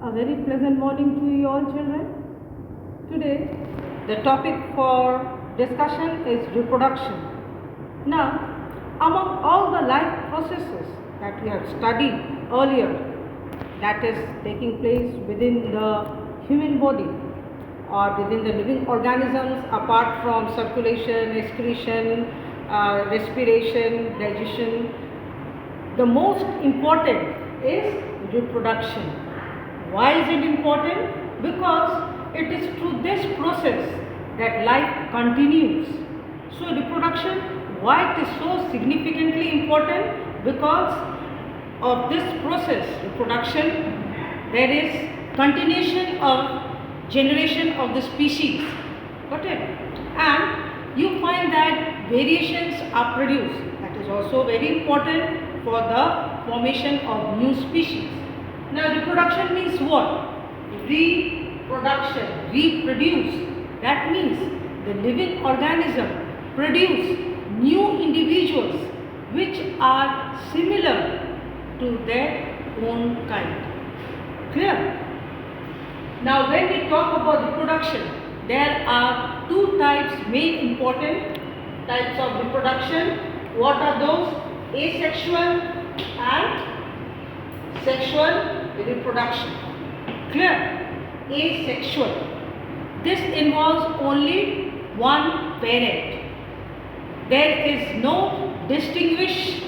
A very pleasant morning to you all, children. Today the topic for discussion is reproduction. Now, among all the life processes that we have studied earlier, that is taking place within the human body or within the living organisms, apart from circulation, excretion, respiration, digestion, the most important is reproduction. Why is it important? Because it is through this process that life continues. So reproduction, why it is so significantly important? Because of this process, reproduction, there is continuation of generation of the species. Got it? And you find that variations are produced. That is also very important for the formation of new species. Now reproduction means what? Reproduction, reproduce. That means the living organism produce new individuals which are similar to their own kind. Clear? Now when we talk about reproduction, there are two types, main important types of reproduction. What are those? Asexual and sexual reproduction. Clear? Asexual. This involves only one parent. There is no distinguish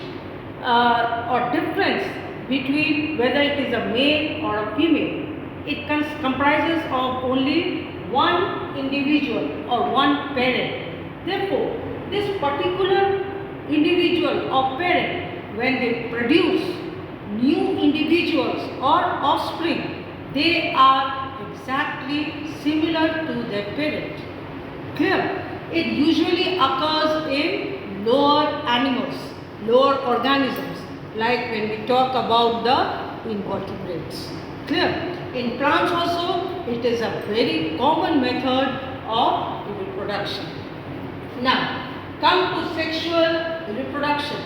or difference between whether it is a male or a female. It comprises of only one individual or one parent. Therefore, this particular individual or parent, when they produce new individuals or offspring, they are exactly similar to their parent. Clear? It usually occurs in lower animals, lower organisms, like when we talk about the invertebrates. Clear? In plants also, it is a very common method of reproduction. Now, come to sexual reproduction.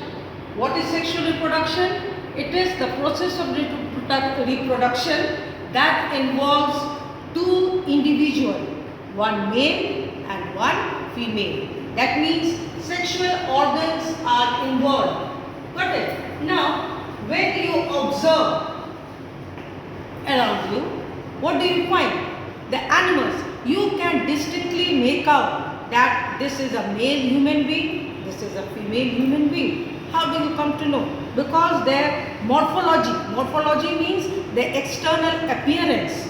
What is sexual reproduction? It is the process of reproduction that involves two individuals, one male and one female. That means sexual organs are involved. Got it? Now, when you observe around you, what do you find? The animals, you can distinctly make out that this is a male human being, this is a female human being. How do you come to know? Because their morphology means the external appearance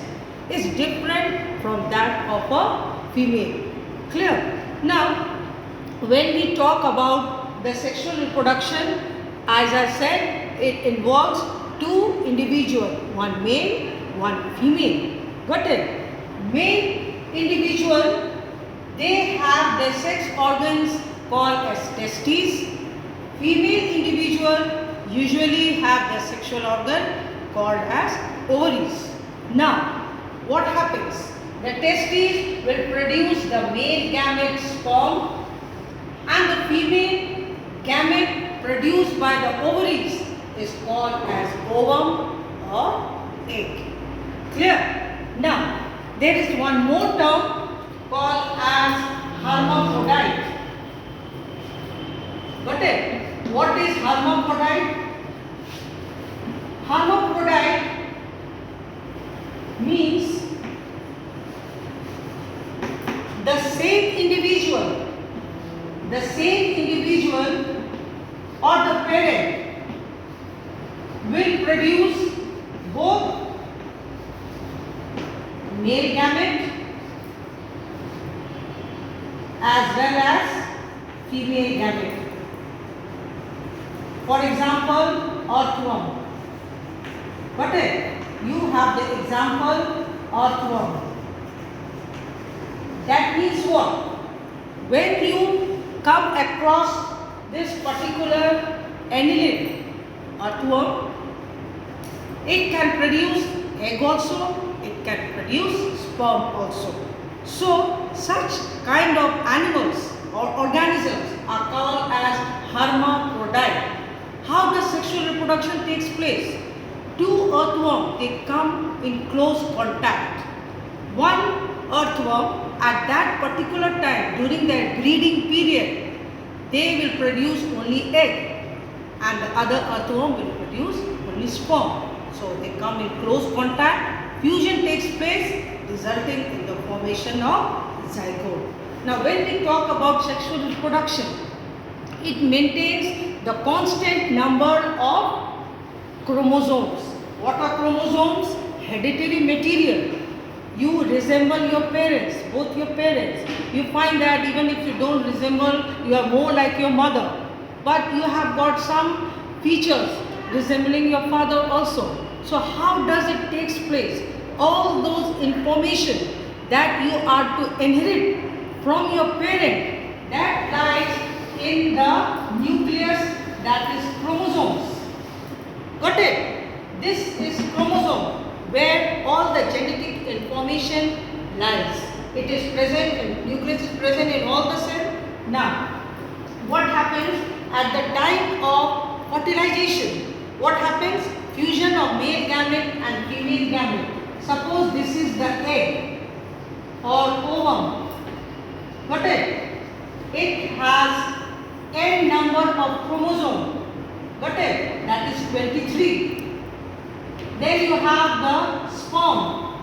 is different from that of a female. Clear? Now, when we talk about the sexual reproduction, as I said, it involves two individuals, one male, one female. Got it? Male individual, they have their sex organs called as testes. Female individual usually have their sexual organ called as ovaries. Now, what happens? The testes will produce the male gamete sperm, and the female gamete produced by the ovaries is called as ovum or egg. Clear? Now, there is one more term called as hermaphrodite. Got it? What is hermaphrodite? Hermaphrodite means the same individual or the parent will produce both male gamete as well as female gamete. For example, earthworm. Got it? You have the example earthworm. That means what? When you come across this particular annelid, earthworm, it can produce egg also, it can produce sperm also. So, such kind of animals or organisms are called as hermaphrodite. How does sexual reproduction takes place? Two earthworms, they come in close contact. One earthworm at that particular time during their breeding period, they will produce only egg, and the other earthworm will produce only sperm. So they come in close contact, fusion takes place, resulting in the formation of zygote. Now when we talk about sexual reproduction, it maintains the constant number of chromosomes. What are chromosomes? Hereditary material. You resemble your parents, both your parents. You find that even if you don't resemble, you are more like your mother. But you have got some features resembling your father also. So how does it take place? All those information that you are to inherit from your parent, that lies in the nucleus, that is chromosomes. Got it? This is chromosome where all the genetic information lies. It is present, nucleus is present in all the cells. Now, what happens at the time of fertilization? What happens? Fusion of male gamete and female gamete. Suppose this is the egg or ovum. Got it? It has n number of chromosomes. Got it? That is 23. Then you have the sperm.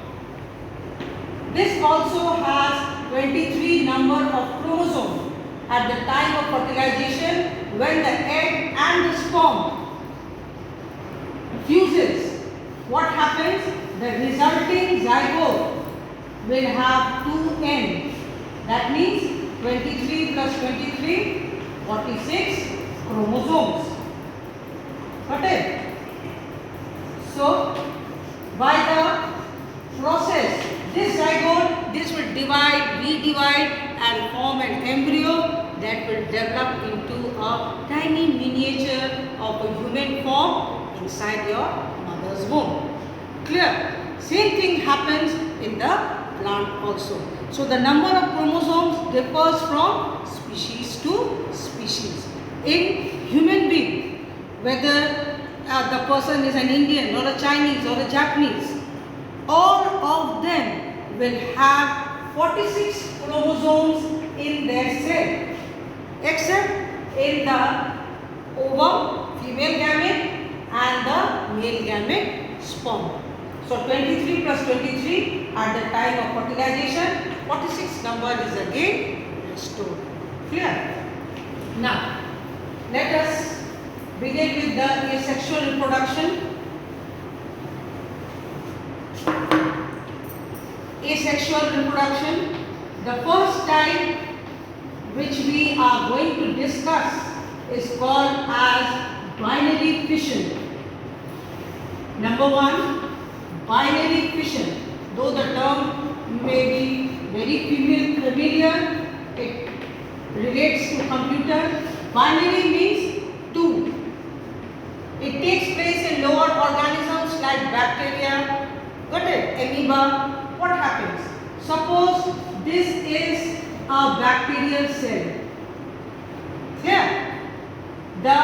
This also has 23 number of chromosomes. At the time of fertilization, when the egg and the sperm fuses, what happens? The resulting zygote will have 2n. That means 23 plus 23, 46 chromosomes. Got it? So, by the process, this zygote, this will divide, redivide and form an embryo that will develop into a tiny miniature of a human form inside your mother's womb. Clear? Same thing happens in the plant also. So, the number of chromosomes differs from species to species. In human being, whether the person is an Indian or a Chinese or a Japanese, all of them will have 46 chromosomes in their cell, except in the ovum, female gamete, and the male gamete, sperm. So 23 plus 23 at the time of fertilization, 46 number is again restored. Clear? Now, let us begin with the asexual reproduction. Asexual reproduction, the first type which we are going to discuss is called as binary fission. Number one, binary fission. Though the term may be very familiar, it relates to computer. Binary means two. It takes place in lower organisms like bacteria, got it? Amoeba. What happens? Suppose this is a bacterial cell. Clear? The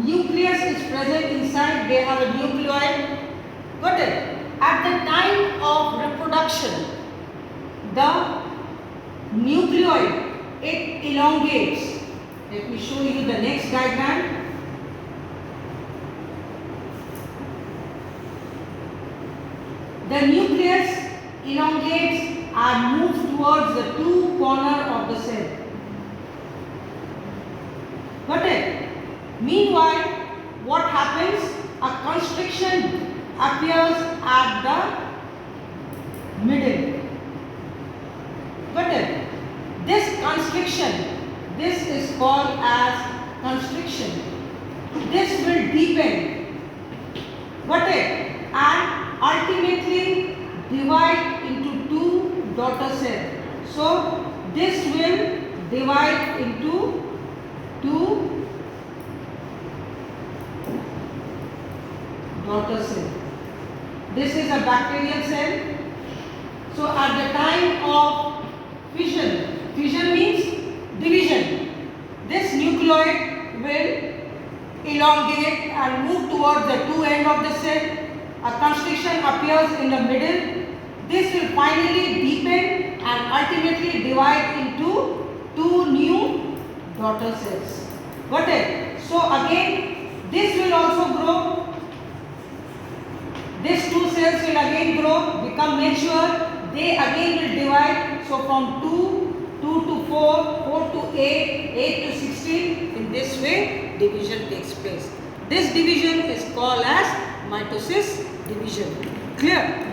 nucleus is present inside, they have a nucleoid. Got it? At the time of reproduction, the nucleoid, it elongates. Let me show you the next diagram. The nucleus elongates and moves towards the two corners of the cell. Got it? Meanwhile, what happens? A constriction appears at the middle. Got it? This constriction, this is called as constriction. This will deepen. Got it? And ultimately divide into two daughter cells. So this will divide into two daughter cells. This is a bacterial cell. So at the time of fission, fission means division. This nucleoid will elongate and move towards the two ends of the cell. a constriction appears in the middle. This will finally deepen and ultimately divide into two new daughter cells. Got it? So again, this will also grow. These two cells will again grow, become mature. They again will divide. So from 2 to 4, 4 to 8, 8 to 16. In this way, division takes place. This division is called as mitosis division. Clear?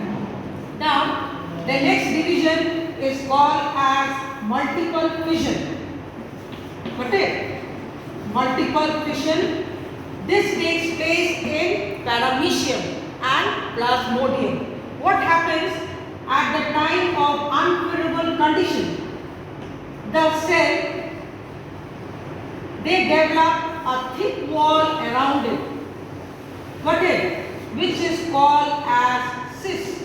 Now, the next division is called as multiple fission. Got it? Multiple fission. This takes place in paramecium and plasmodium. What happens at the time of unfavorable condition? The cell, they develop a thick wall around it. Got it? Which is called as cyst.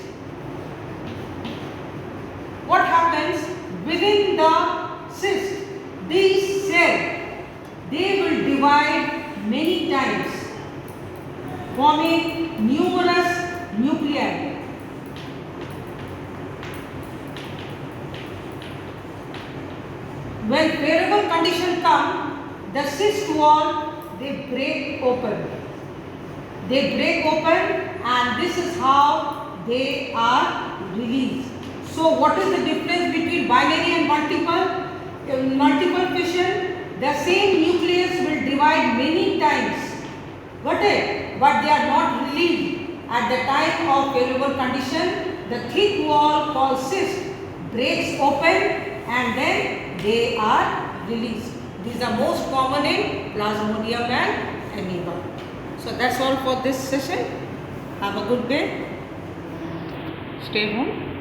What happens within the cyst? These cells, they will divide many times, forming numerous nuclei. When favorable conditions come, the cyst wall, they break open. They break open, and this is how they are released. So what is the difference between binary and multiple? In multiple fission, the same nucleus will divide many times. Got it? But they are not released. At the time of favorable condition, the thick wall called cyst breaks open and then they are released. These are most common in Plasmodium and amoeba. So that's all for this session. Have a good day. Stay home.